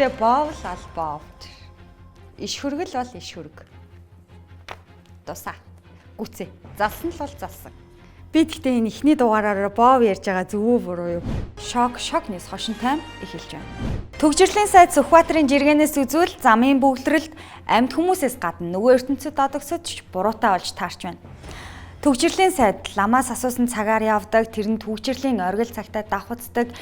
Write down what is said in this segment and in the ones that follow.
Гэхдээ боовл албаовч. Иш хөргөл бол иш хөрг. Тусаа. Гүцээ. Залсан л бол залсан. Би гэхдээ энэ ихний дугаараараа боов ярьж байгаа зөв үү буруу юу? Шокнес хошин тайм эхэлж байна. Төгжрлийн сайд Сүхбаатарын жиргэнээс үзвэл замын бөглөрөлд амьд хүмүүсээс гадна нөгөө ертөнцид одогсож буруутай болж таарч байна. Төгжрлийн сайд ламаас асуусан цагаар явдаг, тэр нь төгжрлийн оргил цагтаа давхацдаг,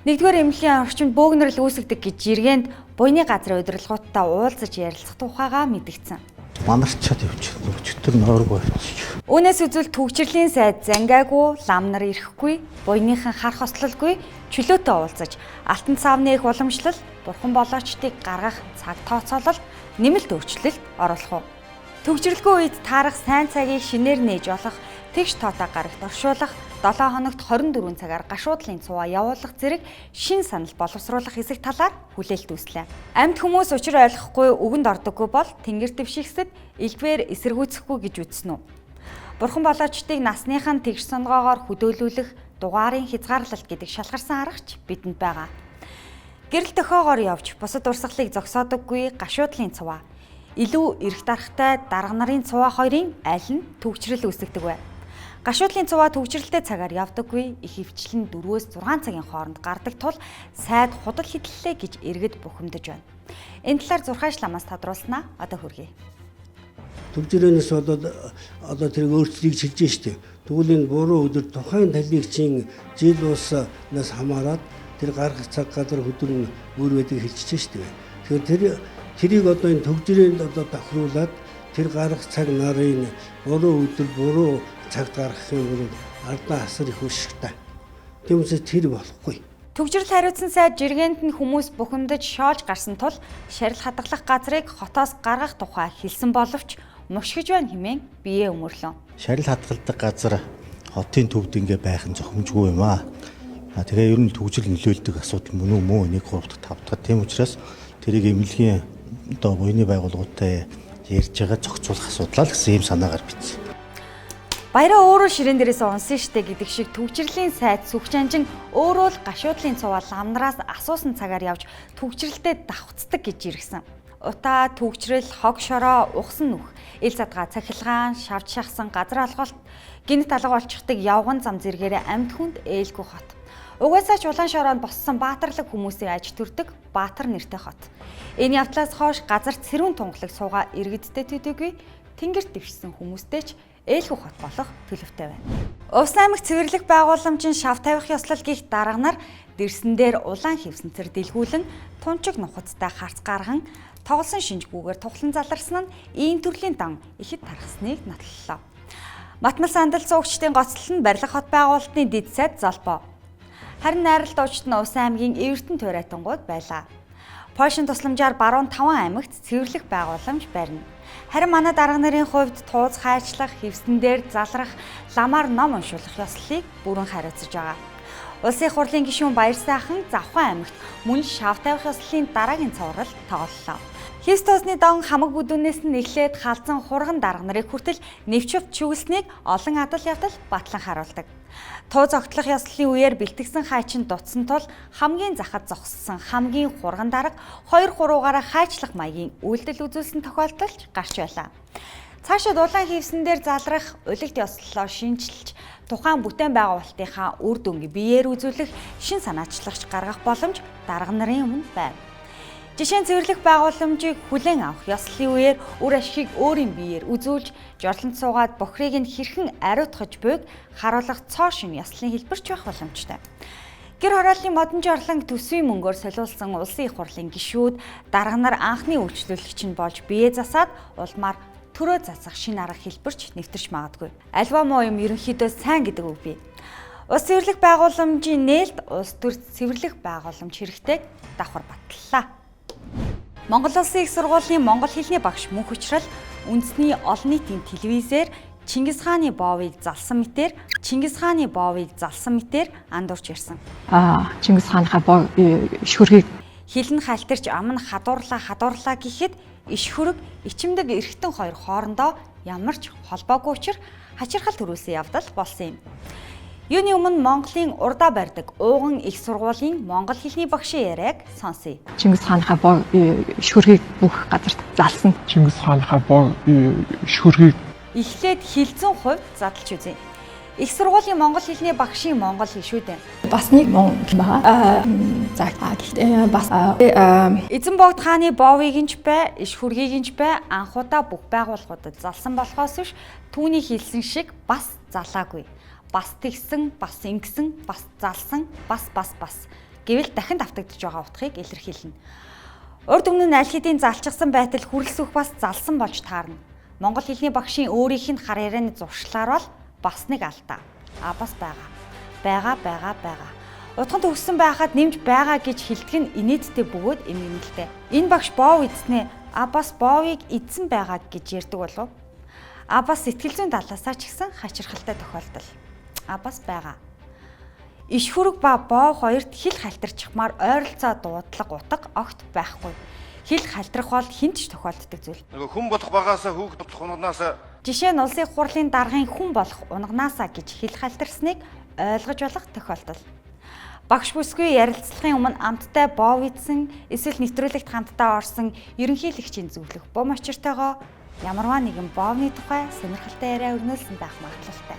нэгдүгээр эмнэлгийн орчинд бөөгнөрл үүсгдэг гэж жиргэнд буйны газрын удирдлагуудтай уулзаж ярилцах тухайгаа мэдгдсэн. Манарчаад явчих. Өчтөр нойргүй явчих. Үүнээс үзвэл төгжрлийн сайд зангаагүй, лам нар ирэхгүй, буйныхан харах ослолгүй, чөлөөтэй уулзаж, алтан цаавны их уламжлал, бурхан болоочдыг гаргах цаг тооцоололд нэмэлт өөрчлөлт оруулах уу? Төгжрөлгүй үед таарах сайн цагийг шинээр нээж олох, тэгш тоотаа гарагт оршуулах, 7 хоногт 24 цагаар гашуудлын цуваа явуулах зэрэг шин санал боловсруулах хэсэг талаар хүлээлт үүслээ. Амьд хүмүүс учир ойлгохгүй үгэнд ордоггүй бол тэнгэр дэвшигсэд элбээр эсэргүүцэхгүй гэж үзсэн үү? Бурхан болоочдыг насныхан тэгш сонгоогоор хөдөөлүүлэх дугаарын хязгаарлалт гэдэг шалгарсан аргач бидэнд байгаа. Гэрэл төхөөгоор явж бусад урсгалыг зогсоодоггүй гашуудлын цуваа, илүү эрх дарахтай дарга нарын цуваа хоёрын аль нь төгжрөл үүсгдэг вэ? Гашуудлын цуваа төгжрөлтэй цагаар явдаггүй, их хөвчлэн 4-6 цагийн хооронд гардаг тул сайд худал хідэллээ гэж иргэд бухимдаж байна. Энэ талаар зурхааш ламаас тодруулснаа одоо хүргэе. Төгжрөнөөс одоо тэр өөрчлөлийг шилжиж штэ. Тэгвэл энэ буруу өдөр тухайн талигчийн жил уснаас хамаарат тэр гарах цаг газар хөдөр нь өөр байдаг хэлчихэж штэ. Тэгэхээр тэрийг одоо энэ төгжрөөнд одоо тохируулаад тэр гарах цаг нарын буруу өдөр буруу цагт гарах юм бол ардаа асар их өшигтэй. Тиймээс тэр болохгүй. Төгжрөл хариуцсан сайд жиргэнд нь хүмүүс бухимдаж шоолж гарсан тул шарил хадгалах газрыг хотоос гаргах тухай хэлсэн боловч мушгиж байна хэмээн бие өмөрлөө. Шарил хадгалдаг газар хотын төвд ингээ байх нь зохимжгүй юм аа. Тэгээ ер нь төгжрөл нөлөөлдөг асуудал мөн үү 1 3 5 дахь тийм учраас тэрийг эмнэлгийн одоо буйны байгууллагуудтай ярьж байгаа зохицуулах асуудлаа л гэсэн юм санаагаар бичсэн. Баяраа өөрөө ширээн дээрээс унсан штэ гэдэг шиг төгжрлийн сайд Сүхчанжин өөрөө л гашуудлын цуваа ламнараас асуусан цагаар явж төгжрэлтэй давхцдаг гэж иргсэн. Утаа төгжрөл, хог шороо, ухсан нүх, ил задгаа цахилгаан, шавж шахсан газар алгалт, гинт алга болчихдаг явган зам зэрэгээрээ амьд хүнд ээлгүй хот. Угаасаа ч улаан шороонд боссон баатарлаг хүмүүсийн аж төрдөг Баатар нэртэй хот. Энэ явдлаас хойш газар цэрүүн тунгалаг суугаа иргэдтэй төдийгүй тэнгэрт дэвшсэн хүмүүстэй ч ээлгүй хот болох төлөвтэй байна. Увс аймаг цэвэрлэх байгууламжийн шав тавих ёслол гих дарга нар дэрсэн дээр улаан хевсэнцэр дэлгүүлэн тунчиг нухацтай харц гарган тоглосон шинжгүүгээр тухлан заларсан нь ийм төрлийн дан ихэд тархсныг нотлолоо. Матмал сандал цуугчдын гоцлол нь барилга хот байгуулалтын дэд сайд Золбоо. Харин найрал дуучид нь Увс аймгийн Эвертэн Туурайтангууд байлаа. Польшийн тусламжаар баруун 5 аймагт цэвэрлэх байгууламж барина. Харин манай дарга нарын хувьд тууз хайчлах, хевсэн дээр залрах, ламаар ном уншуулах ёслолыг бүрэн хариуцж байгаа. Улсын их хурлын гишүүн Баяр сайхан Завхан аймагт мөн шав тавих ёслолын дараагийн цуврал тоглолоо. Хевс туусны дон хамаг бүдүүнээс нь эхлээд халзан хурган дарга нарыг хүртэл нэвчвт чүглэснийг олон адал явдал батлан харуулдаг. Тууз огтлох ёслолын үеэр бэлтгэсэн хайчин дутсан тул хамгийн захад зогссон хамгийн хурган дарга 2-3-аараа хайчлах маягийн үйлдэл үзүүлсэн тохиолдолд гарч байлаа. Цаашаа дулаан хевсэн дээр залрах, улигт ёслолоо шинжилж, тухайн бүтээн байгуулалтынхаа үр дүнг биеэр үзүүлэх шин санаачлагч гаргах боломж дарга нарын өмнө байна. Жишээ нь цэвэрлэх байгууламжийг хүлээн авах ёслолын үеэр үр ашигыг өөрийн биеэр үзүүлж, жорлонд суугаад бохрыг нь хэрхэн ариутгаж буйг харуулах цоо шин ёслолын хэлбэрч байх боломжтой. Гэр хорооллын модон жорлон төсвийн мөнгөөр солиулсан улсын их хурлын гишүүд дарга нар анхны үйлчлүүлэгч нь болж бие засаад улмаар төрөө засах шин арга хэлбэрч нэвтэрч магадгүй. Альва муу юм ерөнхийдөө сайн гэдэг үг бий. Улс цэвэрлэх байгууламжийн нээлт улс төр цэвэрлэх байгууламж хэрэгтэйг давхар батллаа. Монгол Улсын их сургуулийн монгол хэлний багш мөнх учрал үндэсний олон нийтийн телевизээр Чингис хааны боовыг залсан мэтээр андуурч ирсэн. Чингис хааныхаа боо иш хөргийг хилэн халтарч ам нь хадуурлаа гэхэд иш хөрөг ичимдэг эргэтэн хоёр хоорондоо ямар ч холбоогүй учир хачирхал төрүүлсэн явдал болсон юм. Юуны өмнө Монголын урдаа барьдаг ууган их сургуулийн монгол хэлний багшийн яриаг сонсъё. Чингис хааны боо шүргийг бүх газарт залсан. Чингис хааны боо шүргийг Эхлээд хилцэн хувьд задлж үзье. Их сургуулийн монгол хэлний багшийн монгол хэл шүү дээ. Бас нэг мөн байгаа. За гэхдээ бас Эзэн богд хааны боовыг нь ч бай, иш хүргийг нь ч бай анхудаа бүх байгууллагуудад залсан болохоос биш түүний хэлсэн шиг бас залаагүй. Бас тэгсэн, бас ингэсэн, бас залсан, бас гэвэл дахин давтагдж байгаа утгыг илэрхийлнэ. Урд өмнө нь аль хэдийн залчихсан байтал хүрлсөх бас залсан болж таарна. Монгол хэлний багшийн өөрийнх нь хар ярианы зуршлаар бол бас нэг алдаа. Бас байгаа. Утганд өгсөн байхад нэмж байгаа гэж хэлдэг нь инээдтэй бөгөөд эмгэнэлтэй. Энэ багш боов эзнээ бас боовыг эзэн байгаа гэж ярьдаг болов. Бас сэтгэл зүйн талаасаа ч гэсэн хачирхалтай тохиолдол. Бас байгаа. Иш хүрэг ба боов хоёрт хил халтарчихмаар ойролцоо дуудлага утга огт байхгүй. Хил халтрах бол хинт ч тохиолддог зүйл. Нөгөө хүн болох багаасаа хүүхд болох унагаасаа Жишээ нь улсын хурлын даргын хүн болох унганаасаа гэж хил халтарсныг ойлгож болох тохиолдол. Багш бүсгүй ярилцлагын өмнө амттай боов ийдсэн эсвэл нэвтрүүлэгт хамтдаа орсон ерөнхийлөгчийн зөвлөх бом очиртойгоо ямарваа нэгэн боовны тухай сонирхолтой яриа өрнүүлсэн байх магадлалтай.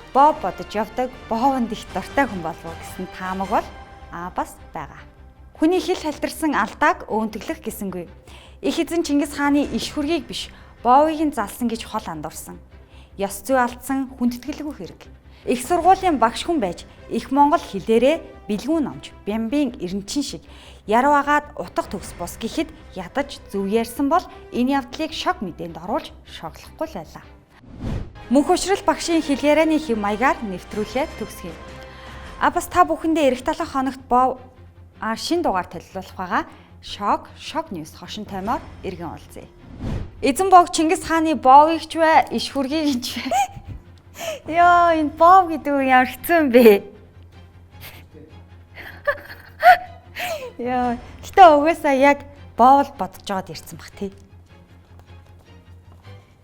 Боов бодож явдаг, боовонд их дуртай хүн болов уу гэсэн таамаг бол бас байгаа. Хүний хил халтарсан алдааг өөнтөглөх гэсэнгүй. Их эзэн Чингис хааны иш хүргийг биш, боовыг нь залсан гэж хол андуурсан. Ёс зүй алдсан хүндэтгэлгүй хэрэг. Их сургуулийн багш хүн байж, их монгол хэлээрээ бэлгүүн номж, бямбын эренчин шиг яруу агаад утга төгс бус гэхэд ядаж зөв ярьсан бол энэ явдлыг шок мэдээнд оруулж шоглохгүй л байлаа. Мөнх учрал багшийн хэл ярианы хэв маягаар нэвтрүүлээд төгсгөе. Бас та бүхэндээ эх талах хоногт боов шин дугаар төлөвлөх байгаа. Шок ньюс хошин таймаар иргэн уулзъя. Эзэн бог Чингис хааны боовыг ч бай, иш хүргийг ч бай. Яа, энэ боов гэдэг үг ямар хэцүү юм бэ? Яа, гэтээ угаасаа яг боовл бодож жоод ирсэн бах тий.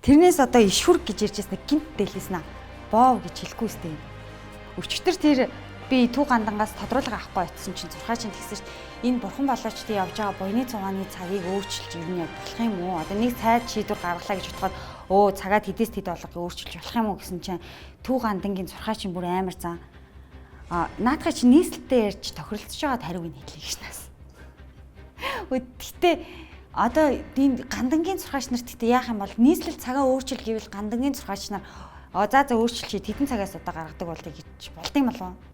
Тэрнээс одоо иш хүрг гэж ярьж яснаа гинт дэлгэснэ. Боов гэж хэлэхгүй сте. Өчтөр тэр би төв гандангаас тодруулга авахгүй очсон чинь зурхаач тэгсэн чинь энэ бурхан болоочтой явж байгаа буйны цугааны цагийг өөрчилж ирнэ болох юм уу? Одоо нэг сайд шийдвэр гаргалаа гэж бодоход цагаад хэдээс хэд болгохыг өөрчилж болох юм уу гэсэн чинь төв гандангийн зурхаач бүр амар зан. Наадхаа чи нийслэлтэй ярьж тохиролцож байгаад хариуг нь хэлье гişнээс. Гэхдээ одоо энэ гандангийн зурхаач нарт гэхдээ яах юм бол нийслэл цагаа өөрчил гэвэл гандангийн зурхаач нар за өөрчилж хэдэн цагаас одоо гаргадаг болдгийг гэж болд юм болов уу?